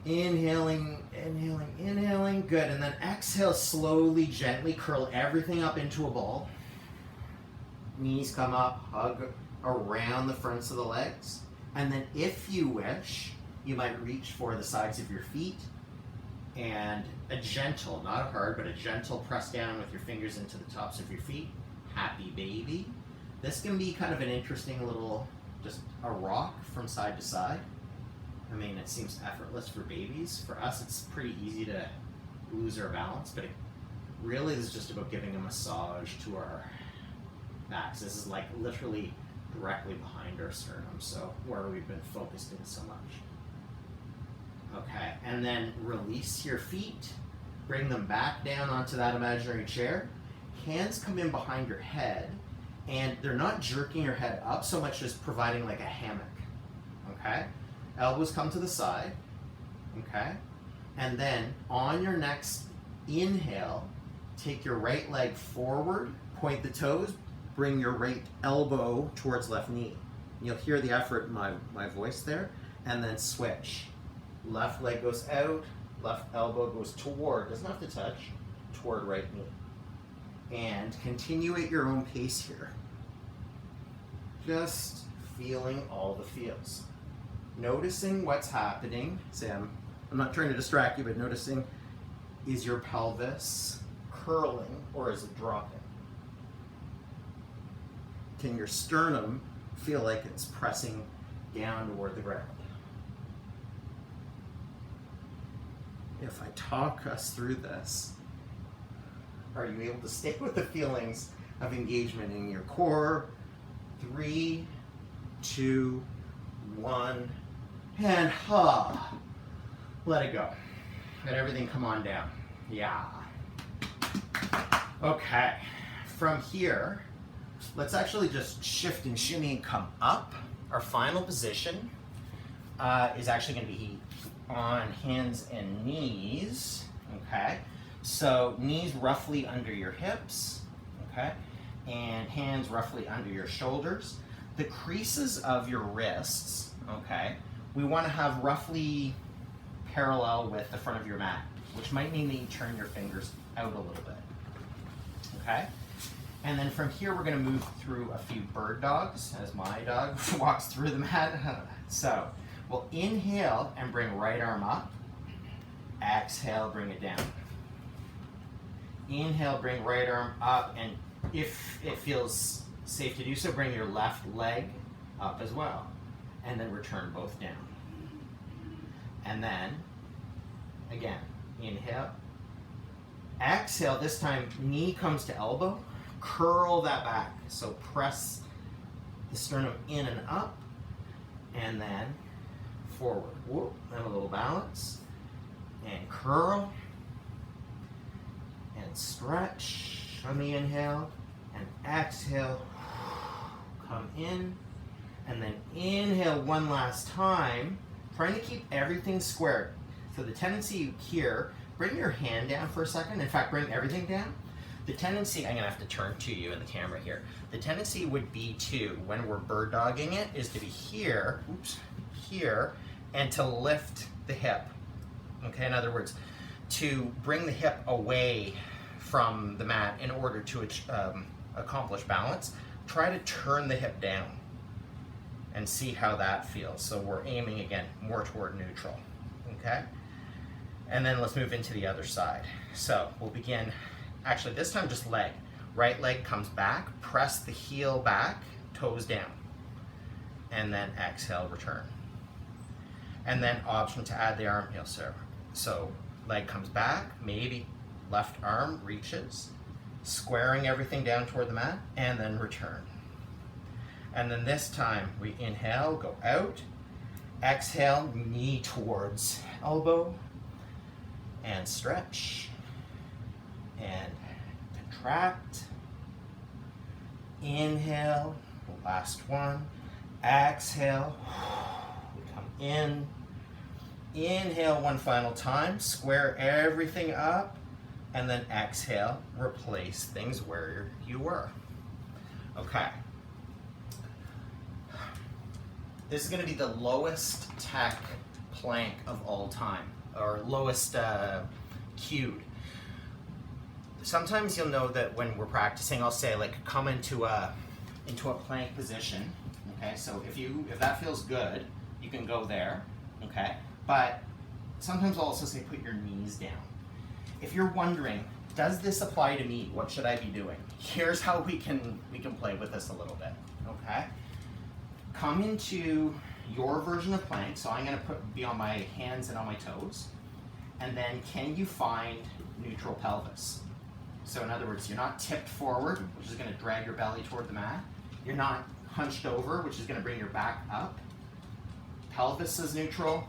Inhaling, inhaling, inhaling. Good. And then exhale, slowly, gently curl everything up into a ball. Knees come up, hug around the fronts of the legs. And then if you wish, you might reach for the sides of your feet and a gentle, not a hard, but a gentle press down with your fingers into the tops of your feet. Happy baby. This can be kind of an interesting little, just a rock from side to side. I mean, it seems effortless for babies. For us, it's pretty easy to lose our balance, but it really is just about giving a massage to our backs. This is like literally directly behind our sternum, so where we've been focused in so much. Okay, and then release your feet. Bring them back down onto that imaginary chair. Hands come in behind your head, and they're not jerking your head up so much as providing like a hammock. Okay? Elbows come to the side. Okay? And then on your next inhale, take your right leg forward, point the toes, bring your right elbow towards left knee. You'll hear the effort in my voice there, and then switch. Left leg goes out, left elbow goes toward, doesn't have to touch, toward right knee. And continue at your own pace here. Just feeling all the feels. Noticing what's happening. Say, I'm not trying to distract you, but noticing, is your pelvis curling or is it dropping? Can your sternum feel like it's pressing down toward the ground? If I talk us through this, are you able to stay with the feelings of engagement in your core? 3, 2, 1, and let it go. Let everything come on down. Yeah. Okay. From here, let's actually just shift and shimmy and come up. Our final position is actually going to be on hands and knees. Okay. So knees roughly under your hips. Okay. And hands roughly under your shoulders. The creases of your wrists, okay, we want to have roughly parallel with the front of your mat, which might mean that you turn your fingers out a little bit, okay? And then from here, we're going to move through a few bird dogs as my dog walks through the mat. So we'll inhale and bring right arm up. Exhale, bring it down. Inhale, bring right arm up, and if it feels safe to do so, bring your left leg up as well. And then return both down. And then, again, inhale. Exhale, this time knee comes to elbow. Curl that back. So press the sternum in and up. And then forward. Whoop, and a little balance. And curl. And stretch on the inhale. And exhale. Come in. And then inhale one last time, trying to keep everything squared. So the tendency here, bring your hand down for a second. In fact, bring everything down. The tendency, I'm gonna have to turn to you in the camera here. The tendency would be to, when we're bird dogging it, is to be here, oops, here, and to lift the hip. Okay, in other words, to bring the hip away from the mat in order to accomplish balance, try to turn the hip down and see how that feels. So we're aiming again more toward neutral, okay? And then let's move into the other side. So we'll begin, actually this time just leg. Right leg comes back, press the heel back, toes down. And then exhale, return. And then option to add the arm heel, so leg comes back, maybe left arm reaches, squaring everything down toward the mat, and then return. And then this time we inhale, go out, exhale, knee towards elbow, and stretch, and contract, Inhale, last one. Exhale, we come in. Inhale one final time, square everything up, and then exhale, replace things where you were. Okay. This is going to be the lowest tech plank of all time, or lowest cued. Sometimes you'll know that when we're practicing, I'll say like come into a plank position. Okay, so if that feels good, you can go there. Okay, but sometimes I'll also say put your knees down. If you're wondering, does this apply to me? What should I be doing? Here's how we can play with this a little bit. Okay, come into your version of plank. So I'm going to be on my hands and on my toes, and then can you find neutral pelvis? So in other words, you're not tipped forward, which is going to drag your belly toward the mat. You're not hunched over, which is going to bring your back up. Pelvis is neutral,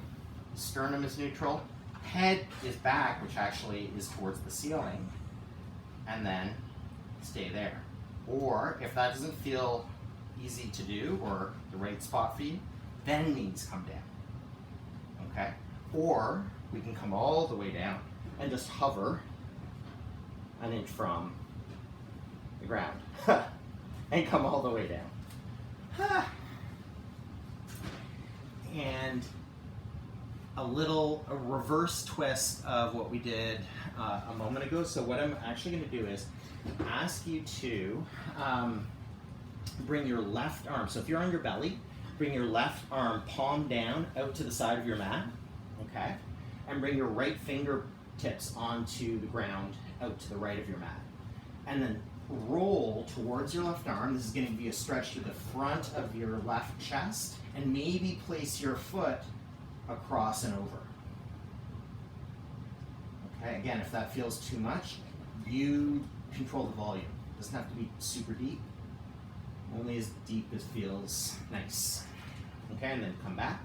sternum is neutral, head is back, which actually is towards the ceiling, and then stay there. Or if that doesn't feel easy to do or the right spot for you, then knees come down. Okay? Or we can come all the way down and just hover an inch from the ground and come all the way down. And a reverse twist of what we did a moment ago. So what I'm actually going to do is ask you to bring your left arm. So if you're on your belly, bring your left arm palm down out to the side of your mat, okay? And bring your right fingertips onto the ground out to the right of your mat. And then roll towards your left arm. This is going to be a stretch to the front of your left chest, and maybe place your foot across and over. Okay, again, if that feels too much, you control the volume. It doesn't have to be super deep, only as deep as feels nice. Okay, and then come back.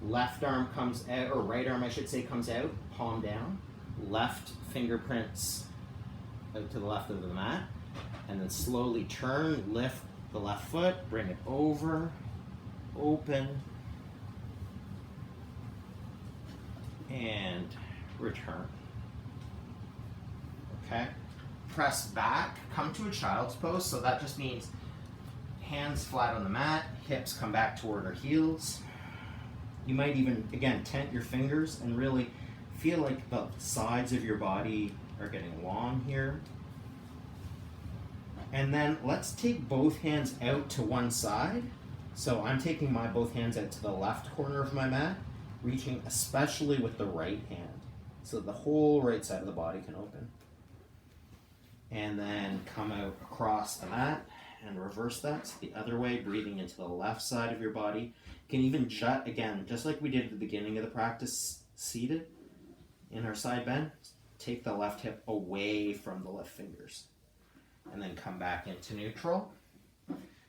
Left arm comes out, or right arm I should say, comes out, palm down. Left fingerprints out to the left of the mat, and then slowly turn, lift the left foot, bring it over, open, and return. Okay? Press back, come to a child's pose, so that just means hands flat on the mat, hips come back toward our heels. You might even, again, tent your fingers and really feel like the sides of your body are getting long here. And then let's take both hands out to one side. So I'm taking my both hands out to the left corner of my mat, reaching especially with the right hand, so the whole right side of the body can open. And then come out across the mat and reverse that, so the other way, breathing into the left side of your body. You can even jut, again, just like we did at the beginning of the practice, seated in our side bend, take the left hip away from the left fingers. And then come back into neutral.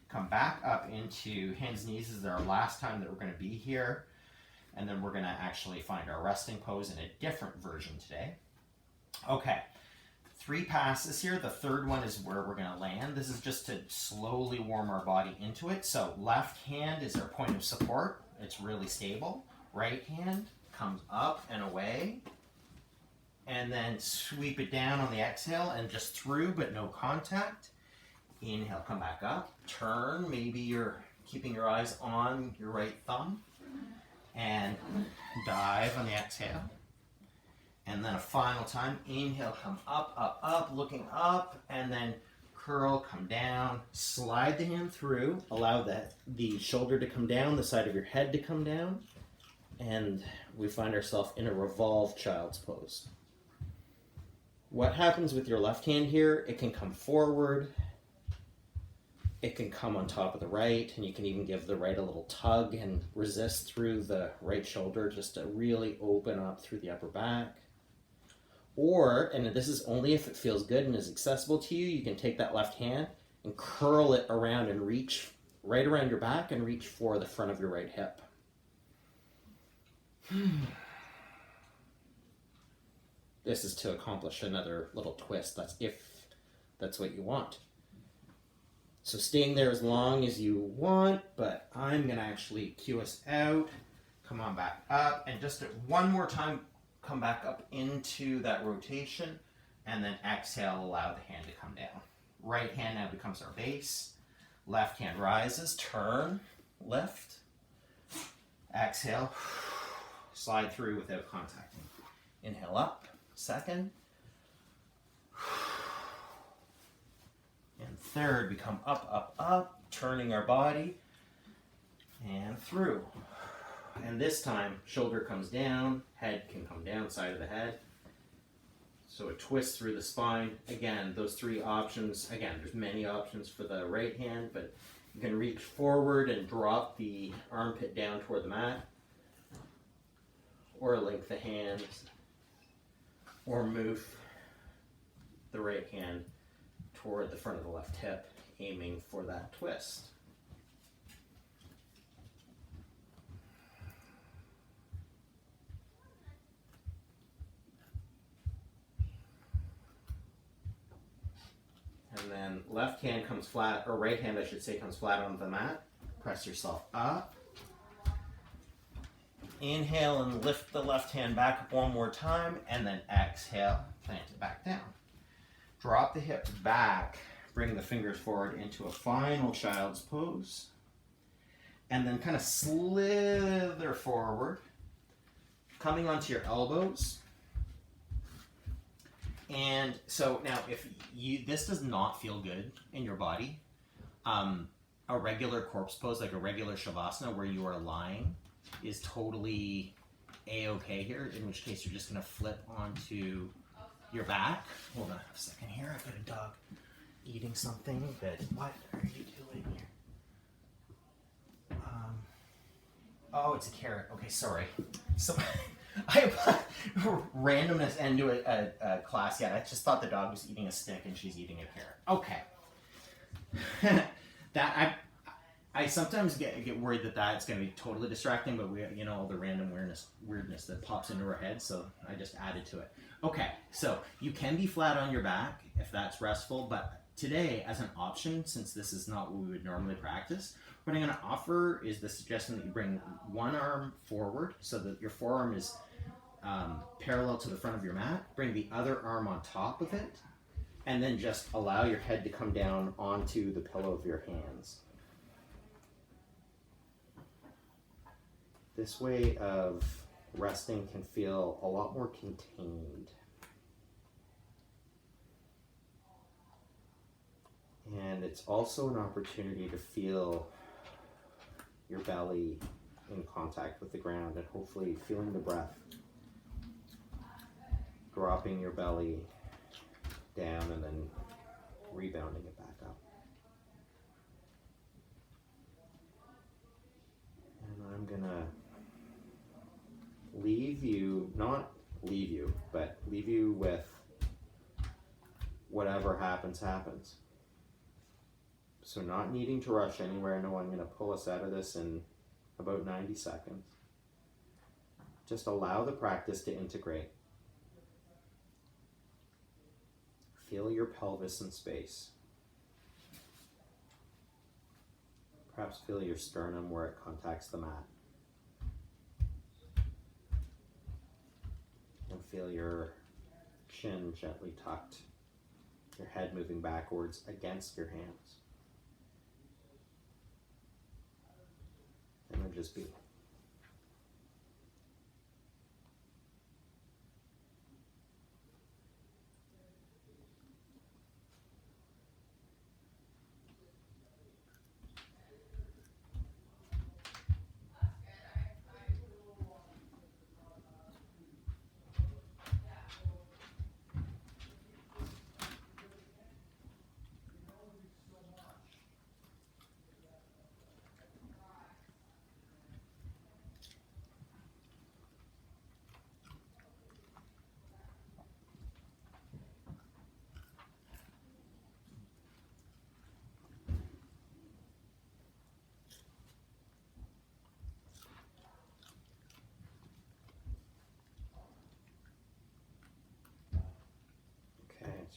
Come back up into hands and knees. This is our last time that we're going to be here. And then we're going to actually find our resting pose in a different version today. Okay, 3 passes here. The third one is where we're going to land. This is just to slowly warm our body into it. So left hand is our point of support. It's really stable. Right hand comes up and away. And then sweep it down on the exhale and just through, but no contact. Inhale, come back up. Turn, maybe you're keeping your eyes on your right thumb. And dive on the exhale. And then a final time, inhale, come up, up, up, looking up, and then curl, come down, slide the hand through, allow the shoulder to come down, the side of your head to come down, and we find ourselves in a revolved child's pose. What happens with your left hand here, it can come forward, it can come on top of the right, and you can even give the right a little tug and resist through the right shoulder just to really open up through the upper back. Or, and this is only if it feels good and is accessible to you, you can take that left hand and curl it around and reach right around your back and reach for the front of your right hip. This is to accomplish another little twist. That's if that's what you want. So staying there as long as you want, but I'm going to actually cue us out. Come on back up, and just one more time, come back up into that rotation, and then exhale, allow the hand to come down. Right hand now becomes our base. Left hand rises, turn, lift. Exhale, slide through without contacting. Inhale up, second. And third, we come up, up, up, turning our body, and through. And this time, shoulder comes down, head can come down, side of the head. So it twists through the spine. Again, those three options. Again, there's many options for the right hand, but you can reach forward and drop the armpit down toward the mat, or link the hands, or move the right hand toward the front of the left hip, aiming for that twist. And then left hand comes flat, or right hand I should say, comes flat on the mat. Press yourself up. Inhale and lift the left hand back up one more time, and then exhale, plant it back down. Drop the hips back, bring the fingers forward into a final child's pose, and then kind of slither forward, coming onto your elbows. And so now if this does not feel good in your body, a regular corpse pose, like a regular shavasana where you are lying, is totally a-okay here, in which case you're just going to flip onto your back. Hold on a second here, I've got a dog eating something, but what are you doing here? Oh, it's a carrot. Okay, sorry. So I applied randomness into a class yet. I just thought the dog was eating a stick and she's eating a carrot. Okay. I sometimes get worried that that's going to be totally distracting, but we, all the random weirdness that pops into our head, so I just added to it. Okay, so you can be flat on your back if that's restful, but today, as an option, since this is not what we would normally practice, what I'm going to offer is the suggestion that you bring one arm forward so that your forearm is parallel to the front of your mat. Bring the other arm on top of it, and then just allow your head to come down onto the pillow of your hands. This way of resting can feel a lot more contained. And it's also an opportunity to feel your belly in contact with the ground, and hopefully feeling the breath, dropping your belly down and then rebounding it back up. And I'm gonna leave you with whatever happens. So not needing to rush anywhere. I know I'm going to pull us out of this in about 90 seconds. Just allow the practice to integrate. Feel your pelvis in space. Perhaps feel your sternum where it contacts the mat. And feel your chin gently tucked, your head moving backwards against your hands. And then just be.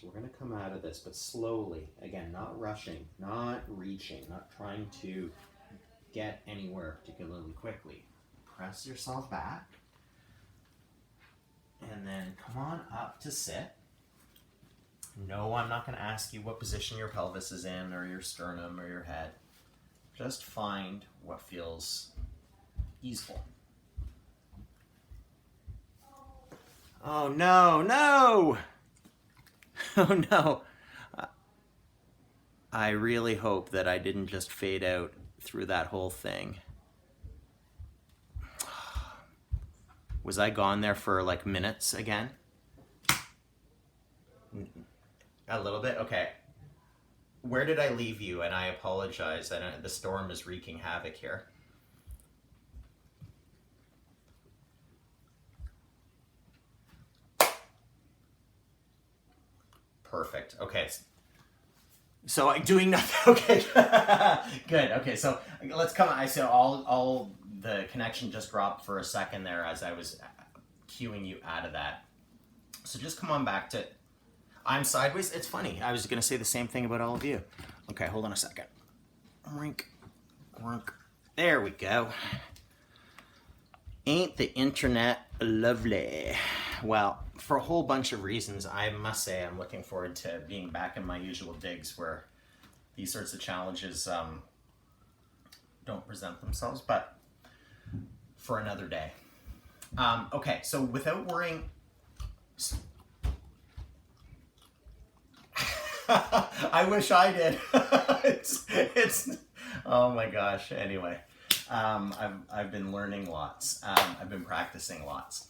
So we're going to come out of this, but slowly. Again, not rushing, not reaching, not trying to get anywhere particularly quickly. Press yourself back. And then come on up to sit. No, I'm not going to ask you what position your pelvis is in or your sternum or your head. Just find what feels easeful. Oh, no, no! Oh, no. I really hope that I didn't just fade out through that whole thing. Was I gone there for like minutes again? A little bit? Okay. Where did I leave you? And I apologize. The storm is wreaking havoc here. Perfect. Okay. So I'm doing nothing. Okay. Good. Okay. So let's come. I said all the connection just dropped for a second there as I was cueing you out of that. So just come on back to. I'm sideways. It's funny. I was going to say the same thing about all of you. Okay. Hold on a second. Rink. Rink. There we go. Ain't the internet lovely? Well, for a whole bunch of reasons, I must say I'm looking forward to being back in my usual digs where these sorts of challenges don't present themselves, but for another day. Okay, so without worrying... I wish I did. it's oh my gosh. Anyway, I've been learning lots. I've been practicing lots.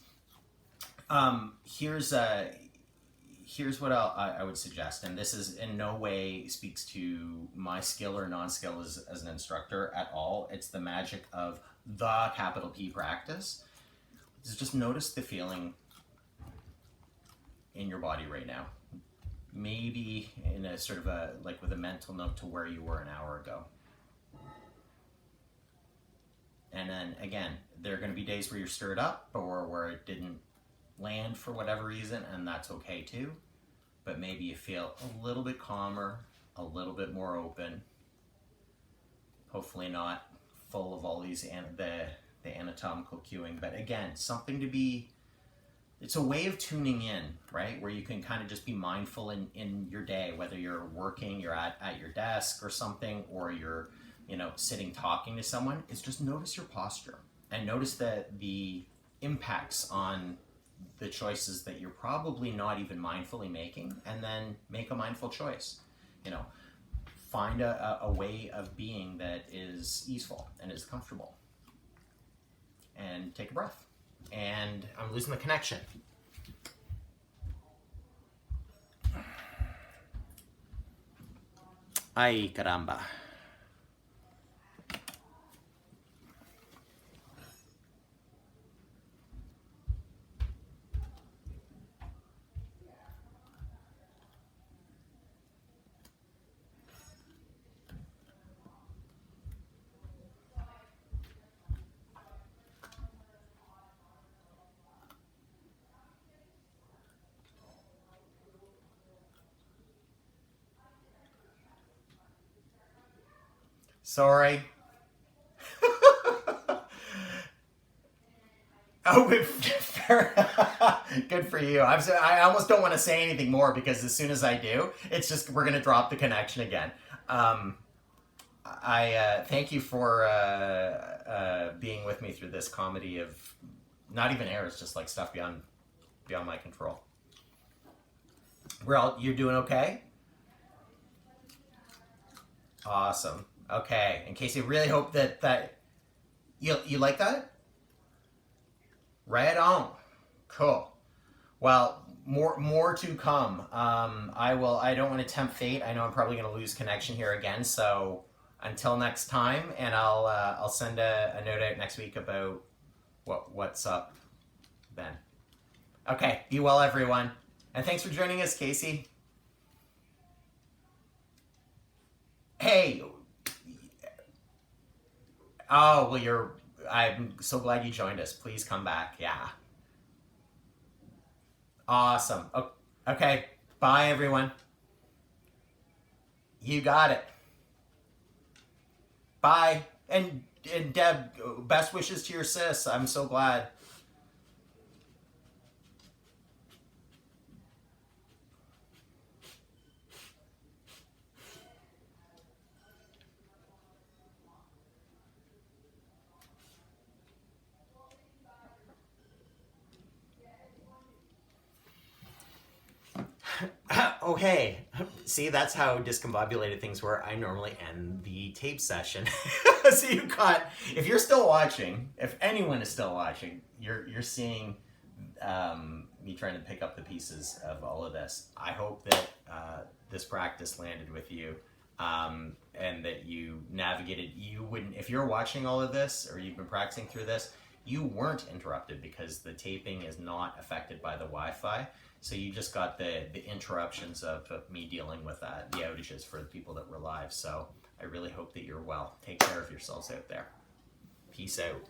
Here's what I would suggest, and this is in no way speaks to my skill or non-skill as an instructor at all. It's the magic of the capital P practice. Just notice the feeling in your body right now. Maybe in a sort of like with a mental note to where you were an hour ago. And then again, there are going to be days where you're stirred up or where it didn't land for whatever reason, and that's okay too. But maybe you feel a little bit calmer, a little bit more open. Hopefully not full of all these the anatomical cueing, but again, something to be. It's a way of tuning in, right? Where you can kind of just be mindful in your day, whether you're working, you're at your desk or something, or you're, sitting talking to someone. It's just notice your posture and notice the impacts on the choices that you're probably not even mindfully making, and then make a mindful choice. Find a way of being that is easeful and is comfortable. And take a breath. And I'm losing the connection. Ay, caramba. Sorry. Oh, good for you. I almost don't want to say anything more because as soon as I do, it's just we're going to drop the connection again. I thank you for being with me through this comedy of not even errors, just like stuff beyond my control. You're doing okay? Awesome. Okay, in case you really hope that you like that? Right on. Cool. Well, more to come. I don't want to tempt fate. I know I'm probably going to lose connection here again. So until next time, and I'll send a note out next week about what's up then. Okay. Be well, everyone, and thanks for joining us, Casey. Hey. Oh, well, I'm so glad you joined us. Please come back. Yeah. Awesome. Okay. Bye, everyone. You got it. Bye. And Deb, best wishes to your sis. I'm so glad. Okay, see, that's how discombobulated things were. I normally end the tape session. So you got, if you're still watching, if anyone is still watching, you're seeing me trying to pick up the pieces of all of this. I hope that this practice landed with you, and that you navigated. You wouldn't, if you're watching all of this or you've been practicing through this, you weren't interrupted because the taping is not affected by the Wi-Fi. So you just got the interruptions of me dealing with that, the outages for the people that were live. So I really hope that you're well. Take care of yourselves out there. Peace out.